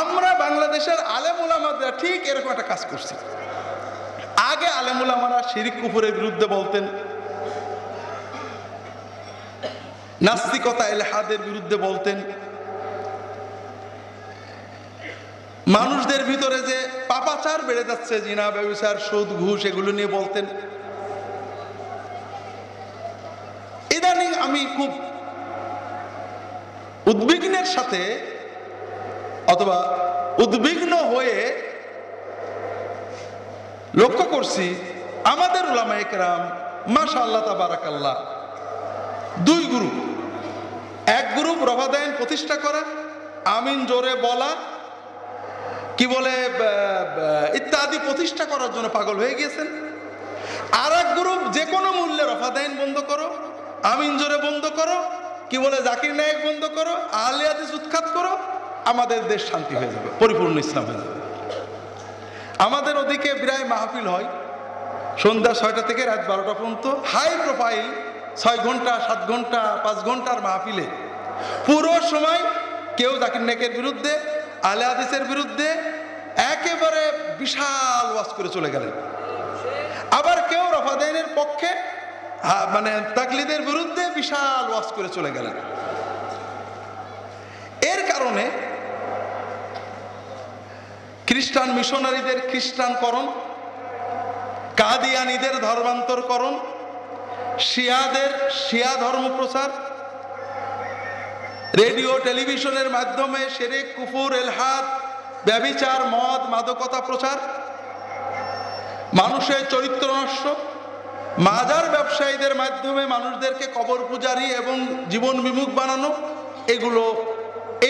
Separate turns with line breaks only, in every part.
আমরা বাংলাদেশের আলেম উলামারা ঠিক এরকম একটা কাজ করছি। আগে আলেম উলামারা শিরক কুফরের বিরুদ্ধে বলতেন, নাস্তিকতা ইলহাদের বিরুদ্ধে বলতেন, মানুষদের ভিতরে যে পাপাচার বেড়ে যাচ্ছে, জিনা ব্যভিচার সুদ ঘুষ এগুলো নিয়ে বলতেন। ইদানিং আমি খুব উদ্বিগ্নের সাথে অথবা উদ্বিগ্ন হয়ে লক্ষ্য করছি আমাদের উলামায়ে কেরাম মাশাআল্লাহ তাবারাকাল্লাহ দুই গ্রুপ, এক গ্রুপ রফাদাইন প্রতিষ্ঠা করা, আমিন জোরে বলা, কি বলে ইত্যাদি প্রতিষ্ঠা করার জন্য পাগল হয়ে গিয়েছেন। আর এক গ্রুপ যে কোনো মূল্যে রফাদাইন বন্ধ করো, আমিন জোরে বন্ধ করো, কি বলে জাকির নায়েক বন্ধ করো, আহলে হাদিস উৎখাত করো, আমাদের দেশ শান্তি হয়ে যাবে, পরিপূর্ণ ইসলাম হয়ে যাবে। আমাদের ওদিকে বিরায় মাহফিল হয় সন্ধ্যা 6টা থেকে রাত 12টা পর্যন্ত, হাই প্রোফাইল 6 ঘন্টা 7 ঘন্টা 5 ঘন্টার মাহফিলে পুরো সময় কেউ জাকির নায়েকের বিরুদ্ধে, আহলে হাদিসের বিরুদ্ধে একেবারে বিশাল ওয়াজ করে চলে গেলেন। আবার কেউ রফাদাইনের পক্ষে মানে তাকলিদের বিরুদ্ধে বিশাল ওয়াজ করে চলে গেলেন। এর কারণে খ্রিস্টান মিশনারিদের খ্রিস্টানকরণ, কাদিয়ানীদের ধর্মান্তরকরণ, শিয়াদের শিয়া ধর্ম প্রচার, রেডিও টেলিভিশনের মাধ্যমে শিরক কুফর ইলহাদ ব্যভিচার মদ মাদকতা প্রচার, মানুষের চরিত্র নষ্ট, মাজার ব্যবসায়ীদের মাধ্যমে মানুষদেরকে কবর পূজারী এবং জীবন বিমুখ বানানো, এগুলো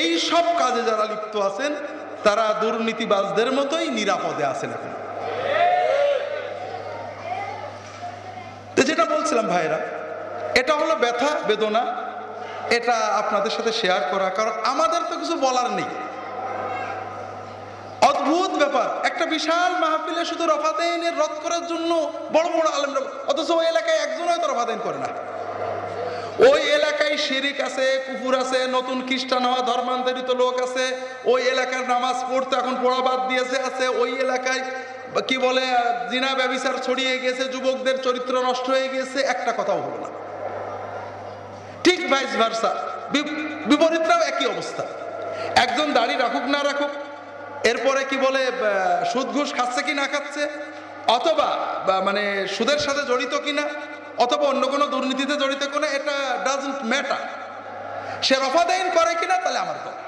এই সব কাজে যারা লিপ্ত আছেন তারা দুর্নীতিবাজদের মতোই নিরাপদে আছেন এখন। তো যেটা বলছিলাম ভাইরা, এটা হলো ব্যথা বেদনা, এটা আপনাদের সাথে শেয়ার করা, কারণ আমাদের তো কিছু বলার নেই। অদ্ভুত ব্যাপার, একটা বিশাল মাহফিলে শুধু রফাদাইনের রদ করার জন্য বড় বড় আলেমরা, অথচ ওই এলাকায় একজন হয়তো রফাদাইন করে না। ওই এলাকায় শিরিক আছে, কুফুর আছে, নতুন খ্রিস্টান হওয়া ধর্মান্তরিত লোক আছে, ওই এলাকার নামাজ পড়তে এখন পড়া বাদ দিয়েছে আছে, ওই এলাকায় কি বলে জিনা ব্যভিচার ছড়িয়ে গেছে, যুবকদের চরিত্র নষ্ট হয়ে গেছে, একটা কথাও হলো না। ঠিক ভাইস ভার্সা, বিপরীতটাও একই অবস্থা। একজন দাড়ি রাখুক না রাখুক, এরপরে কি বলে সুদ ঘুষ খাচ্ছে কি না খাচ্ছে, অথবা মানে সুদের সাথে জড়িত কিনা, অথবা অন্য কোনো দুর্নীতিতে জড়িত কিনা, এটা ডাজন্ট ম্যাটার। সে রফাদাইন করে কিনা তাহলে আমার কথা।